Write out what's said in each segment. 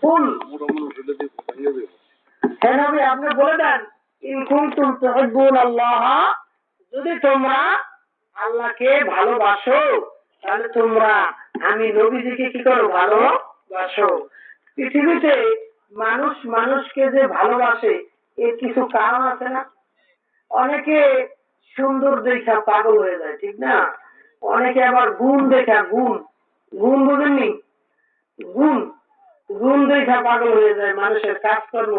কুল হে নবী আপনি বলে দেন ইন কুনতুম তুহিব্বুনাল্লাহ, যদি তোমরা আল্লাহকে ভালোবাসো তাহলে তোমরা আমি নবীজিকে কি করো, ভালোবাসো। পৃথিবীতে মানুষ মানুষকে যে ভালোবাসে এর কিছু কারণ আছে না? অনেকে সুন্দর দেখা পাগল হয়ে যায়, ঠিক না? অনেকে আবার গুণ দেখা, গুণ গুণ বুঝেননি, গুণ গুণ দেখা পাগল হয়ে যায়, মানুষের কাজকর্ম,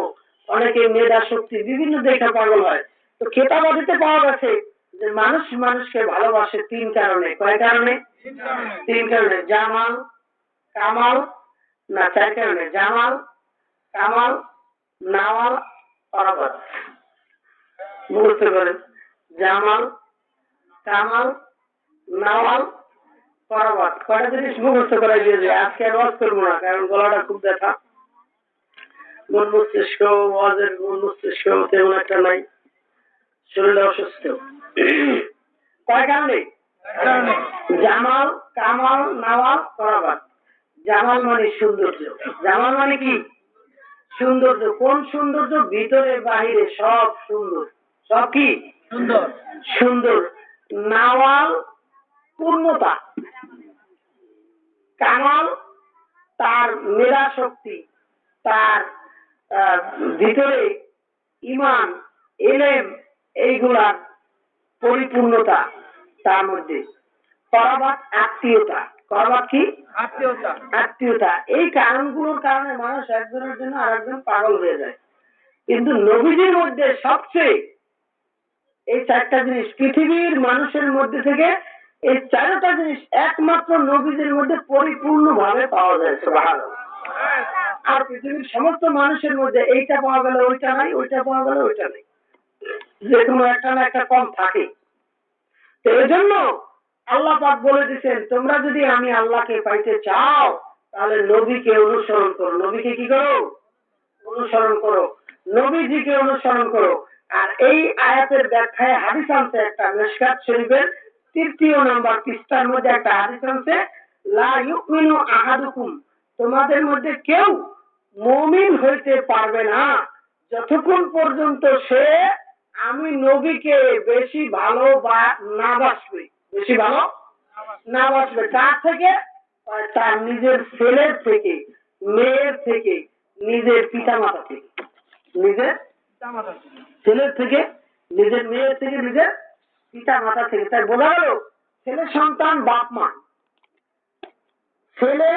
অনেকে মেধা শক্তি বিভিন্ন দেখা পাগল হয়। তো কেতাবাদিতে পাওয়া গেছে যে মানুষ মানুষকে ভালোবাসে তিন কারণে। কয় কারণে? তিন কারণে। জামাল, কামাল, না চার কারণে। জামাল, কামাল, নাওয়াল, পরাবত। বুঝতে পারেন? জামাল, কামাল, নাওয়াল, পরাবত। কয়টা জিনিস মুখস্থ করাই দিয়েছে। আজকে আর ওয়াজ করবো না, কারণ গলাটা খুব ব্যথা। মন মস্তিষ্ক, ওয়াজের মন মস্তিষ্ক তেমন একটা নাই, শরীরটা অসুস্থ। কয় কারণে? জামাল, কামাল, নাওয়াল, পরাবত। জামাল মানে সৌন্দর্য। জামাল মানে কি? সৌন্দর্য। কোন সৌন্দর্য? ভিতরে বাহিরে সব সুন্দর। সব কি? সুন্দর। সুন্দর। নাওয়াল পূর্ণতা। কামাল তার মেধা শক্তি, তার ভিতরে ঈমান, ইলম, এইগুলার পরিপূর্ণতা তার মধ্যে। পরাবাত আত্মীয়তা। পরাবাত কি? আত্মীয়তা। আত্মীয়তা। এই কারণগুলোর কারণে মানুষ একজনের জন্য আরেকজন পাগল হয়ে যায়। কিন্তু নবীজির মধ্যে সবচেয়ে এই চারটা জিনিস, পৃথিবীর মানুষের মধ্যে থেকে এই চারটা জিনিস একমাত্র নবীজির মধ্যে পরিপূর্ণ ভাবে পাওয়া যায়। সুবহানাল্লাহ। আর পৃথিবীর সমস্ত মানুষের মধ্যে এইটা পাওয়া গেল ওইটা নাই, ওইটা পাওয়া গেল ওইটা নেই, যে কোনো একটা না একটা কম থাকে। তো এই জন্য আল্লাহ পাক বলে দিচ্ছেন, তোমরা যদি আমি আল্লাহকে পাইতে চাও তাহলে নবীকে অনুসরণ করো। নবীকে কি করো? অনুসরণ করো। নবীজিকে অনুসরণ করো। আর এই আয়াতের ব্যাখ্যায় হাদিস আনছে একটা, মিশকাত শরীফের ৩য় নম্বর পৃষ্ঠার মধ্যে একটা হাদিস আনছে, লা ইউমিনু আহাদুকুম, তোমাদের মধ্যে কেউ মুমিন হইতে পারবে না যতক্ষণ পর্যন্ত সে আমি নবীকে বেশি ভালো বা না বাসবে। বেশি ভালো না বাসবে কার থেকে? তার নিজের ছেলের থেকে, মেয়ের থেকে, নিজের পিতা মাতা থেকে। নিজের ছেলের থেকে, নিজের মেয়ের থেকে, নিজের পিতা মাতা থেকে। তাই বোঝা গেল ছেলে সন্তান বাপ মা। ছেলে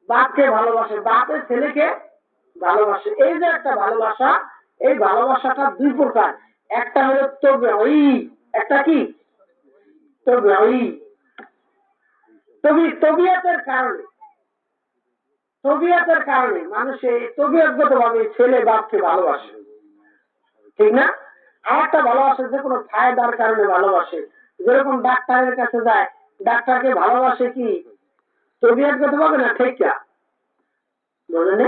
বাপকে ভালোবাসে, বাপে ছেলেকে ভালোবাসে। এই যে একটা ভালোবাসা, এই ভালোবাসাটা দুই প্রকার। একটা হলো তবঈ, একটা কি? তবঈ। তবিয়তের কারণে, তবিয়তের কারণে মানুষের তবিয়তগত ভাবে ছেলে বাপকে ভালোবাসে, ঠিক না? আরেকটা ভালোবাসে যে কোনো ফায়দার কারণে ভালোবাসে। যেরকম ডাক্তারের কাছে যায়, ডাক্তারকে ভালোবাসে কি তবিয়তগত ভাবে না ঠিকা? বলেন,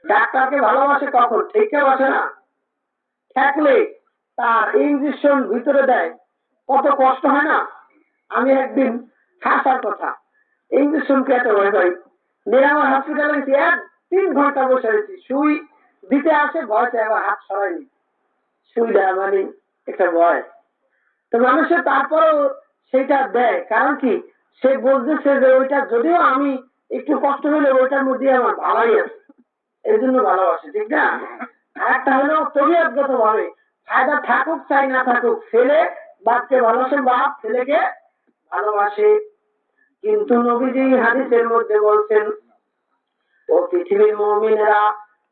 ডাক্তারকে ভালোবাসে কখন? ঠিকা বাসে না। থাকলে তার ইঞ্জেকশন ভিতরে দেয়, কত কষ্ট হয় না? আমি একদিন হাসার কথা, ইঞ্জেকশন খেতে হয় ভাই, নিরাময় হসপিটালে গেছি, 3 ঘন্টা বসে আছি, সুই দিতে আসে, ভয়তে আবার হাত সরাইনি, সুই দেয় মানে একটা ভয়। তো মানুষের তারপরেও সেটা দেয়, কারণ কি? সে বলতেছে যে ওইটা যদিও আমি একটু কষ্ট হলে ওইটার মধ্যে আমার ভালোই আছে, এই জন্য ভালোবাসে, ঠিক না? আর একটা হলো তবিয়তগত ভাবে, ফায়দা থাকুক চাই না থাকুক, ছেলে বাপকে ভালোবাসে, বাপ ছেলেকে ভালোবাসে। কিন্তু নবীজি হাদিসের মধ্যে বলছেন, ও পৃথিবীর মুমিনেরা,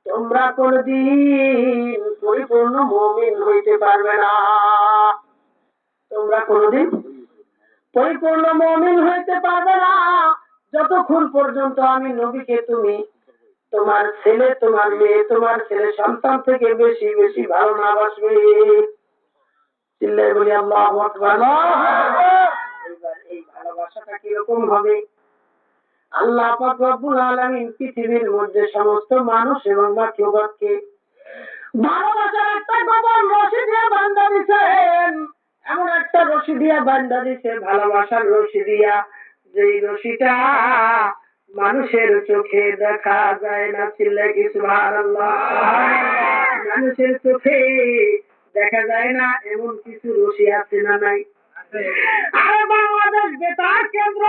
তোমরা কোনদিন পরিপূর্ণ মুমিন হইতে পারবে না। তোমরা কোনদিন পরিপূর্ণ মুমিন হইতে পারবে না যতক্ষণ পর্যন্ত আমি নবীকে তুমি তোমার ছেলে, তোমার মেয়ে, তোমার ছেলে সন্তান থেকে বেশি বেশি ভালো না বাসবে। চিল্লায় বলি আল্লাহু আকবার। এবার এই ভালোবাসাটা কিরকম হবে? আল্লাহ পাক রব্বুল আলামিন পৃথিবীর মধ্যে সমস্ত মানুষ এবং মাখলুকাতকে ভালোবাসার একটা গোপন রশি দিয়ে বাঁধা দিয়েছেন। এমন একটা রশি দিয়া বাঁধা দিয়েছে, ভালোবাসার রশি দিয়া, যেই রশিটা মানুষের চোখে দেখা যায় না, চিল্লাই কি সুবহানাল্লাহ। মানুষের চোখে দেখা যায় না এমন কিছু রশি আছে না নাই? আর বাংলাদেশ বেতার কেন্দ্র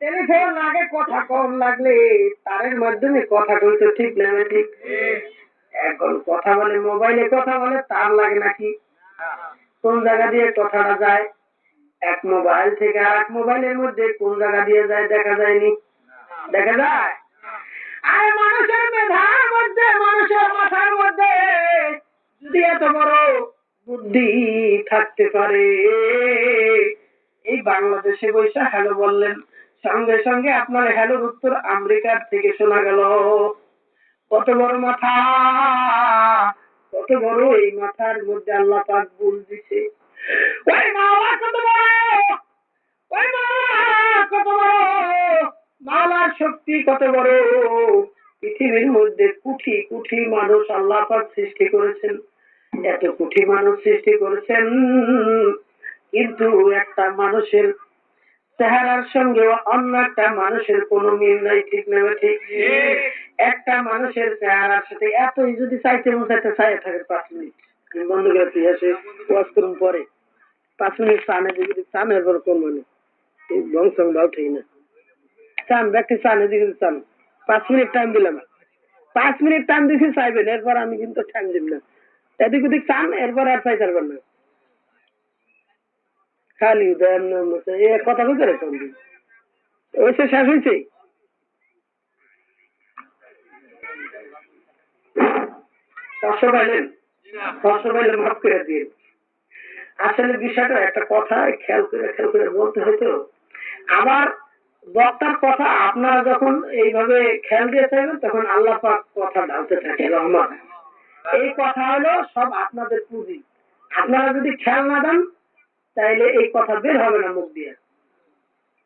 টেলিফোন আগে কথা কম লাগলে তারের মাধ্যমে কথা বলতে, ঠিক না ঠিক? এখন কথা বলে মোবাইলে, কথা বলে তার লাগে নাকি? কোন জায়গা দিয়ে কথাটা যায়? এক মোবাইল থেকে আর এক মোবাইলের মধ্যে কোন জায়গা দিয়ে যায় দেখা যায়নি? দেখা যায়? আর মানুষের মেধার মধ্যে, মানুষের মাথার মধ্যে যদি এত বড় বুদ্ধি থাকতে পারে, এই বাংলাদেশে বৈশা হ্যালো বললেন, সঙ্গে সঙ্গে আপনার হ্যালোর উত্তর আমেরিকার থেকে শোনা গেল। কত বড় মাথা, কত বড় এই মাথার মধ্যে আল্লাহ পাক বুল দিছে। ওই মাওলা কত বড়, ওই মাওলা কত বড়, মাওলার শক্তি কত বড়। পৃথিবীর মধ্যে কোটি কোটি মানুষ আল্লাহ পাক সৃষ্টি করেছেন, এত কোটি মানুষ সৃষ্টি করেছেন, কিন্তু একটা মানুষের চেহারার সঙ্গে অন্য একটা মানুষের কোন মিল নাই, ঠিক না ঠিক? একটা মানুষের চেহারার সাথে এতই যদি চাইতে চাইতে চাই থাকে 5 মিনিট বন্ধ করে তুই আসে ওয়াজ করুন, পরে 5 মিনিট চানে দিকে চান, এরপর কোন মানে বংশং ভাও ঠিক না, চান ব্যক্তি চানে দিকে চান, 5 মিনিট টাইম দিলাম, 5 মিনিট টাইম দিছি চাইবেন, এরপর আমি কিন্তু টাইম দিব না, এদিক ওদিক চান, এরপর আর চাই পারবেন না, খালি কথা বলতে রেখে ওইসে শেষ হয়েছে। কষ্ট পাইলেন, কষ্ট পাইলে মাফ করে দিয়ে। আসলে বিষয়টা একটা কথা খেয়াল করে বলতে হতো। আবার বক্তার কথা আপনারা যখন এইভাবে খেয়াল দিয়ে থাকবেন, তখন আল্লাহ পাক কথা ঢালতে থাকে রহমান। এই কথা হলো সব আপনাদের পুঁজি। আপনারা যদি খেয়াল না দেন তাইলে এই কথা বের হবে না মুখ দিয়ে।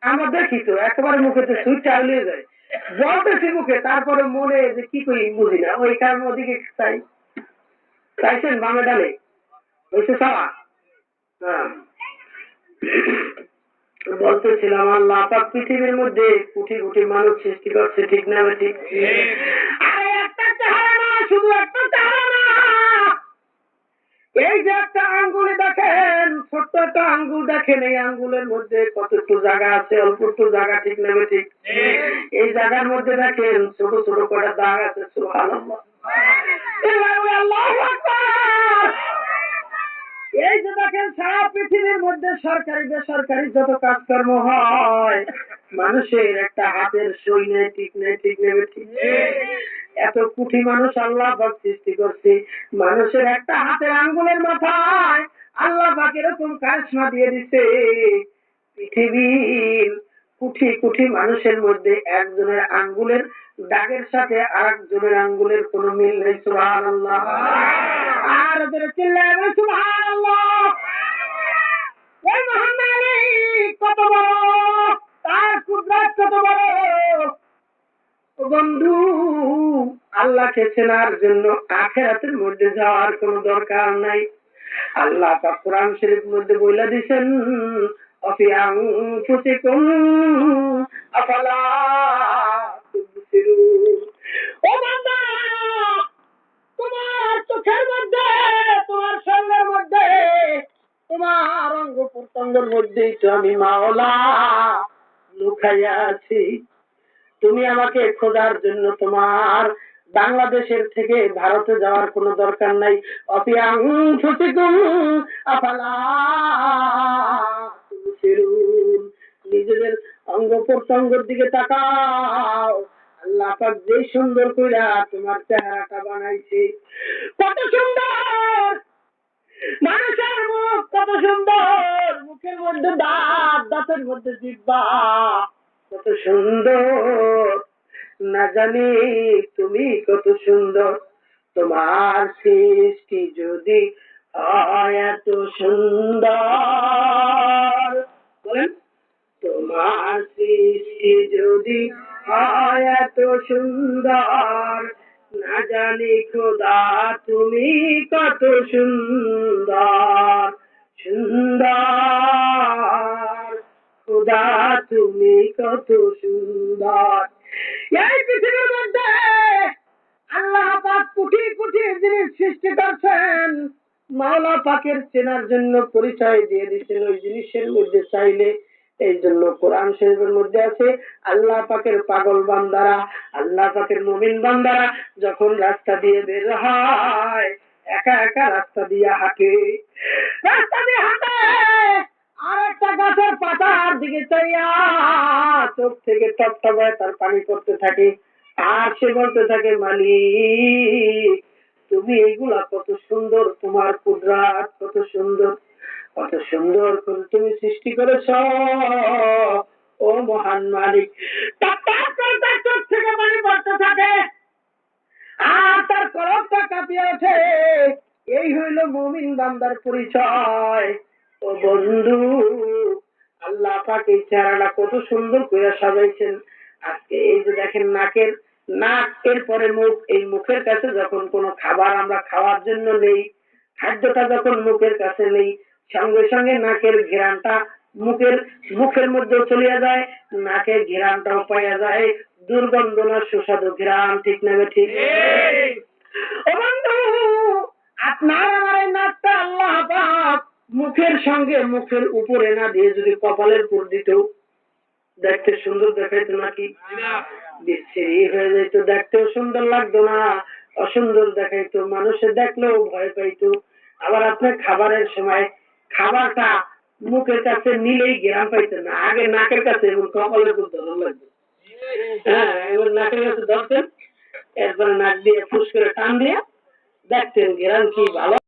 আমরা দেখি তো একেবারে মুখেতে সুইচ চালিয়ে যায়, বলতেছি মুখে, তারপরে মনে যে কি করি বুঝি না, ওই কারণে ওদিকে চাই। চাইছেন বামে ডালে হয়েছে সারা। হ্যাঁ, বলতেছিলাম আল্লাহ পাক পৃথিবীর মধ্যে কোটি কোটি মানুষ সৃষ্টি করছে, ঠিক না ঠিক? আরে একটা চেহারা না, শুধু একটা চেহারা না, এই যে একটা আঙ্গুলে দেখেন, ছোট্ট একটা আঙ্গুল দেখেন, এই আঙ্গুলের মধ্যে কতটুকু জায়গা আছে, অল্প একটু জায়গা, ঠিক না ঠিক? এই জায়গার মধ্যে দেখেন ছোট ছোট কটা দাগ আছে, সুবহানাল্লাহ। আল্লাহু আকবার। এই যে দেখেন সারা পৃথিবীর মধ্যে সরকারি বেসরকারি যত কাজকর্ম হয়, মানুষের একটা হাতের সই নেই, ঠিক নেই, ঠিক নেই ঠিক? এত কোটি মানুষ আল্লাহ পাক সৃষ্টি করছে, মানুষের একটা হাতের আঙ্গুলের মাথায় আল্লাহ পাক এরকম কারিশমা দিয়ে দিছে। পৃথিবীর কোটি কোটি মানুষের মধ্যে একজনের আঙ্গুলের দাগের সাথে আরেকজনের আঙ্গুলের কোনো মিল নেই, সুবহানাল্লাহ। আর ওদের চিল্লাবে সুবহানাল্লাহ। ওই মহান মালিক কত বড়, তার কুদরত কত বড়। বন্ধু, আল্লাহকে চেনার জন্য আখিরাতের মধ্যে যাওয়ার কোনো দরকার নাই। আল্লাহ পাক কোরআন শরীফের মধ্যে বলে দিয়েছেন, অফি আনফুসিকুম আফালা তুবসিরুন। ও বান্দা, তোমার চোখের মধ্যে, তোমার শরীরের মধ্যে, তোমার অঙ্গ প্রত্যঙ্গের মধ্যেই তো আমি মাওলা লুকাইয়া আছি। তুমি আমাকে খোঁজার জন্য তোমার বাংলাদেশের থেকে ভারতে যাওয়ার কোনো দরকার নাই। নিজেদের অঙ্গ প্রত্যঙ্গের দিকে তাকাও, আল্লাহ পাক যে সুন্দর কইরা তোমার চেহারাটা বানাইছে, কত সুন্দর মানুষের মুখ, কত সুন্দর, মুখের মধ্যে দাঁত, দাঁতের মধ্যে জিহ্বা, কত সুন্দর, না জানি তুমি কত সুন্দর। তোমার সৃষ্টি যদি হয় এত সুন্দর, বলেন, তোমার সৃষ্টি যদি হয় এত সুন্দর, না জানি খোদা তুমি কত সুন্দর, সুন্দর খোদা তুমি কত সুন্দর। এই পৃথিবীর মধ্যে আল্লাহ পাক কোটি কোটি জিনিস সৃষ্টি করছেন, মাওলা পাকের চেনার জন্য পরিচয় দিয়ে দিচ্ছেন ওই জিনিসের মধ্যে চাইলে। এই জন্য কোরআন শরীফের মধ্যে আছে আল্লাহ পাকের পাগল বান্দারা, আল্লাহ পাকের মুমিন বান্দারা যখন রাস্তা দিয়ে বের হয় একা একা রাস্তা দিয়ে হাঁটে, রাস্তা দিয়ে হাঁটে আর একটা গাছের পাতার দিকে চাইয়া চোখ থেকে টপ টপায় তার পানি পড়তে থাকে, আর সে বলতে থাকে মালিক তুমি এইগুলা কত সুন্দর, তোমার কুদরাত কত সুন্দর, কত সুন্দর করে তুমি সৃষ্টি করেছ ও মহান মালিক। টপ টপ করে তার চোখ থেকে পানি পড়তে থাকে আর তার কলবটা কাঁপিয়ে ওঠে। এই হইল মুমিন বান্দার পরিচয়। ও বন্ধু, আল্লাহ পাক এই চেহারাটা কত সুন্দর করে সাজাইছেন। আজকে এই যে দেখেন নাকের নাক, এরপরে মুখ, এই মুখের কাছে যখন কোনো খাবার আমরা খাওয়ার জন্য নেই, খাদ্যটা যখন মুখের কাছে নেই, সঙ্গে সঙ্গে নাকের ঘ্রাণটা মুখের মধ্যে চলে যায়, নাকের ঘ্রাণটাও পাওয়া যায়, দুর্গন্ধ না সুস্বাদু ঘ্রাণ, ঠিক না ঠিক? ও বন্ধু, আপনার আমার এই নাকটা আল্লাহ পাক মুখের সঙ্গে মুখের উপরে না দিয়ে যদি কপালের উপর দিত, দেখতে সুন্দর দেখাইতো নাকি? বিচ্ছিরি হয়ে যেত, দেখতেও সুন্দর লাগতো না, অসুন্দর দেখাইতো, মানুষের দেখলেও ভয় পাইতো। আবার আপনার খাবারের সময় খাবারটা মুখের কাছে নিলেই ঘ্রাণ পাইতেন না, আগে নাকের কাছে এবং কপালের উপর ধরন লাগতো। হ্যাঁ, এবার নাকের কাছে ধরতেন, এরপরে নাক দিয়ে ফুস করে টান দিয়ে দেখতেন ঘ্রাণ কি ভালো।